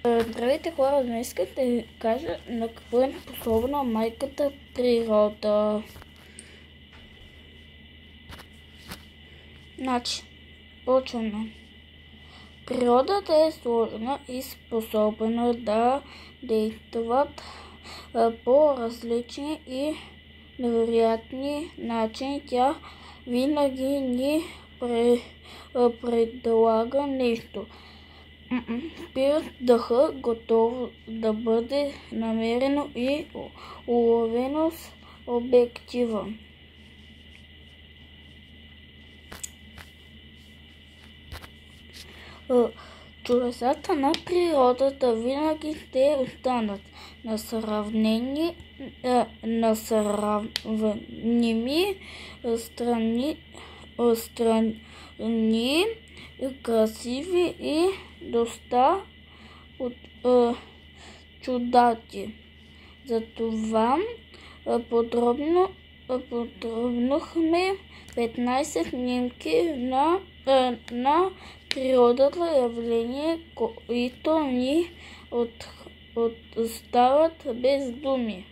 Здравейте хора, днес искам да ви кажа на какво е способна майката природа. Почваме. Природата е сложна и способна да действат по различни и невероятни начини. Тя винаги ни предлага нещо. Спират дъха, готово да бъде намерено и уловено с обектива. Чудесата на природата винаги ще останат несравними страни, красиви и доста чудати. Затова подробнохме 15 снимки на природата явления, които ни остават без думи.